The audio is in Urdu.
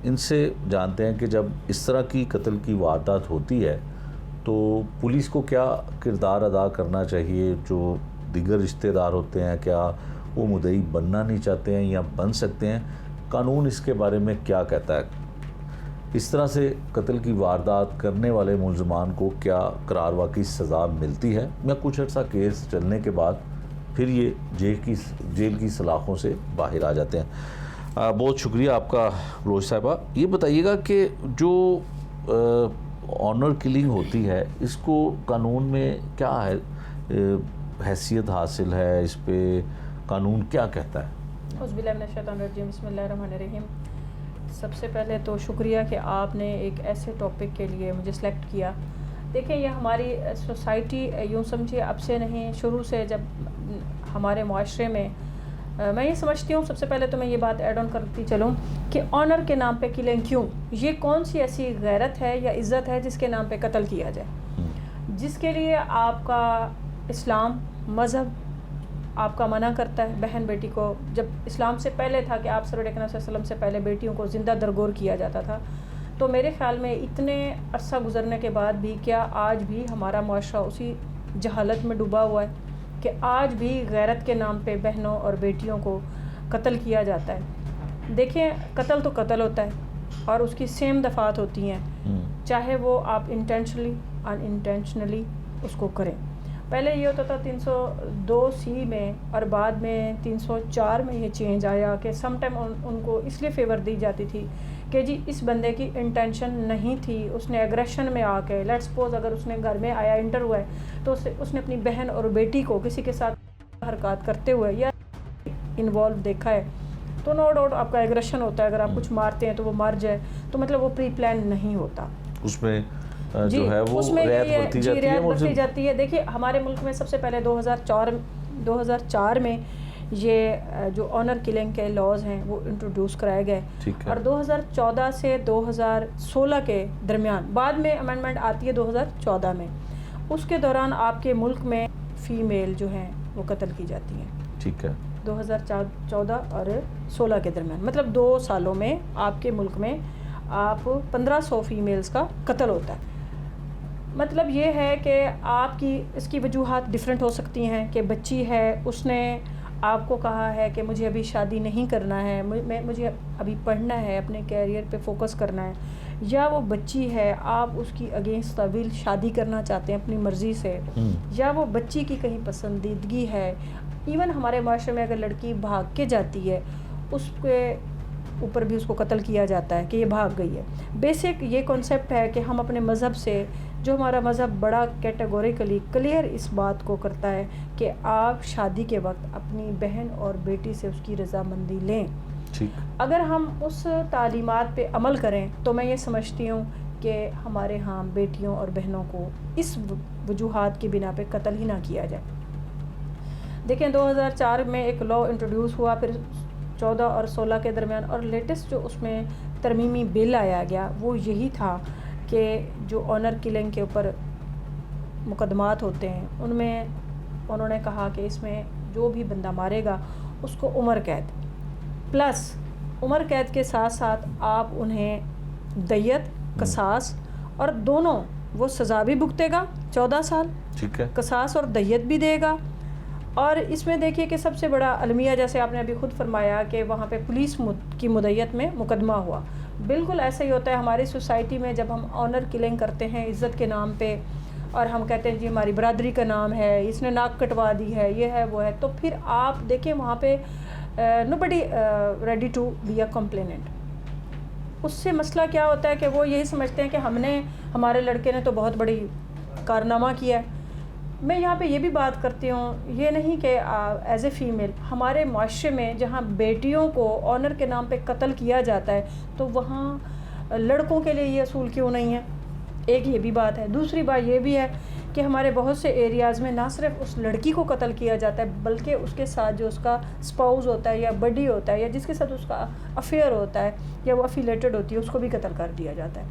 ان سے جانتے ہیں کہ جب اس طرح کی قتل کی واردات ہوتی ہے تو پولیس کو کیا کردار ادا کرنا چاہیے؟ جو دیگر رشتہ دار ہوتے ہیں کیا وہ مدعی بننا نہیں چاہتے ہیں یا بن سکتے ہیں؟ قانون اس کے بارے میں کیا کہتا ہے؟ اس طرح سے قتل کی واردات کرنے والے ملزمان کو کیا قرار واقعی سزا ملتی ہے یا کچھ عرصہ کیس چلنے کے بعد پھر یہ جیل کی سلاخوں سے باہر آ جاتے ہیں؟ بہت شکریہ آپ کا روش صاحبہ. یہ بتائیے گا کہ جو آنر کلنگ ہوتی ہے اس کو قانون میں کیا ہے حیثیت حاصل ہے؟ اس پہ قانون کیا کہتا ہے؟ اعوذ باللہ من الشیطان الرجیم، بسم اللہ الرحمن الرحیم. سب سے پہلے تو شکریہ کہ آپ نے ایک ایسے ٹاپک کے لیے مجھے سلیکٹ کیا. دیکھیں یہ ہماری سوسائٹی یوں سمجھے اب سے نہیں، شروع سے جب ہمارے معاشرے میں میں یہ سمجھتی ہوں، سب سے پہلے تو میں یہ بات ایڈ آن کرتی چلوں کہ آنر کے نام پہ کلنگ کیوں؟ یہ کون سی ایسی غیرت ہے یا عزت ہے جس کے نام پہ قتل کیا جائے، جس کے لیے آپ کا اسلام مذہب آپ کا منع کرتا ہے؟ بہن بیٹی کو، جب اسلام سے پہلے تھا کہ آپ صلی اللہ علیہ وسلم سے پہلے بیٹیوں کو زندہ درگور کیا جاتا تھا، تو میرے خیال میں اتنے عرصہ گزرنے کے بعد بھی کیا آج بھی ہمارا معاشرہ اسی جہالت میں ڈوبا ہوا ہے کہ آج بھی غیرت کے نام پہ بہنوں اور بیٹیوں کو قتل کیا جاتا ہے؟ دیکھیں قتل تو قتل ہوتا ہے اور اس کی سیم دفعات ہوتی ہیں، چاہے وہ آپ انٹینشنلی ان انٹینشنلی اس کو کریں. پہلے یہ ہوتا تھا 302C میں اور بعد میں 304 میں یہ چینج آیا کہ سم ٹائم ان کو اس لیے فیور دی جاتی تھی کہ جی اس بندے کی انٹینشن نہیں تھی، اس نے ایگریشن میں آ کے، لیٹ سپوز اگر اس نے گھر میں آیا انٹر ہوا ہے تو اس نے اپنی بہن اور بیٹی کو کسی کے ساتھ حرکات کرتے ہوئے یا انوالو دیکھا ہے تو نو ڈاؤٹ آپ کا ایگریشن ہوتا ہے. اگر آپ کچھ مارتے ہیں تو وہ مر جائے تو مطلب وہ پری پلان نہیں ہوتا، اس میں جو ہے وہ رعایت برتی جاتی ہے. دیکھیے ہمارے ملک میں سب سے پہلے 2004 میں یہ جو آنر کلنگ کے لاز ہیں وہ انٹروڈیوس کرائے گئے اور 2014 سے 2016 کے درمیان، بعد میں امینڈمنٹ آتی ہے 2014 میں، اس کے دوران آپ کے ملک میں فیمیل جو ہیں وہ قتل کی جاتی ہیں. ٹھیک ہے، 2014 اور 16 کے درمیان، مطلب 2 سالوں میں آپ کے ملک میں آپ 1500 فیمیلز کا قتل ہوتا ہے. مطلب یہ ہے کہ آپ کی اس کی وجوہات ڈیفرنٹ ہو سکتی ہیں کہ بچی ہے، اس نے آپ کو کہا ہے کہ مجھے ابھی شادی نہیں کرنا ہے، مجھے ابھی پڑھنا ہے، اپنے کیریئر پہ فوکس کرنا ہے، یا وہ بچی ہے آپ اس کی اگینسٹ طویل شادی کرنا چاہتے ہیں اپنی مرضی سے، یا وہ بچی کی کہیں پسندیدگی ہے. ایون ہمارے معاشرے میں اگر لڑکی بھاگ کے جاتی ہے اس کے اوپر بھی اس کو قتل کیا جاتا ہے کہ یہ بھاگ گئی ہے. بیسک یہ کانسیپٹ ہے کہ ہم اپنے مذہب سے، جو ہمارا مذہب بڑا کیٹیگوریکلی کلیئر اس بات کو کرتا ہے کہ آپ شادی کے وقت اپنی بہن اور بیٹی سے اس کی رضامندی لیں. اگر ہم اس تعلیمات پہ عمل کریں تو میں یہ سمجھتی ہوں کہ ہمارے ہاں بیٹیوں اور بہنوں کو اس وجوہات کی بنا پہ قتل ہی نہ کیا جائے. دیکھیں 2004 میں ایک لا انٹروڈیوس ہوا، پھر 14 اور 16 کے درمیان، اور لیٹسٹ جو اس میں ترمیمی بل آیا گیا وہ یہی تھا کہ جو آنر کلنگ کے اوپر مقدمات ہوتے ہیں ان میں انہوں نے کہا کہ اس میں جو بھی بندہ مارے گا اس کو عمر قید، پلس عمر قید کے ساتھ ساتھ آپ انہیں دیت، قصاص، اور دونوں وہ سزا بھی بھگتے گا 14 سال، قصاص اور دیت بھی دے گا. اور اس میں دیکھیے کہ سب سے بڑا المیہ، جیسے آپ نے ابھی خود فرمایا کہ وہاں پہ پولیس کی مدعیت میں مقدمہ ہوا، بالکل ایسا ہی ہوتا ہے ہماری سوسائٹی میں. جب ہم آنر کلنگ کرتے ہیں عزت کے نام پہ اور ہم کہتے ہیں جی ہماری برادری کا نام ہے، اس نے ناک کٹوا دی ہے، یہ ہے وہ ہے، تو پھر آپ دیکھیں وہاں پہ nobody ready to be a complainant. اس سے مسئلہ کیا ہوتا ہے کہ وہ یہی سمجھتے ہیں کہ ہمارے لڑکے نے تو بہت بڑی کارنامہ کیا ہے. میں یہاں پہ یہ بھی بات کرتی ہوں، یہ نہیں کہ ایز اے فیمیل ہمارے معاشرے میں جہاں بیٹیوں کو آنر کے نام پہ قتل کیا جاتا ہے تو وہاں لڑکوں کے لیے یہ اصول کیوں نہیں ہے؟ ایک یہ بھی بات ہے. دوسری بات یہ بھی ہے کہ ہمارے بہت سے ایریاز میں نہ صرف اس لڑکی کو قتل کیا جاتا ہے بلکہ اس کے ساتھ جو اس کا اسپاؤز ہوتا ہے یا بڈی ہوتا ہے یا جس کے ساتھ اس کا افیئر ہوتا ہے یا وہ افیلیٹڈ ہوتی ہے اس کو بھی قتل کر دیا جاتا ہے.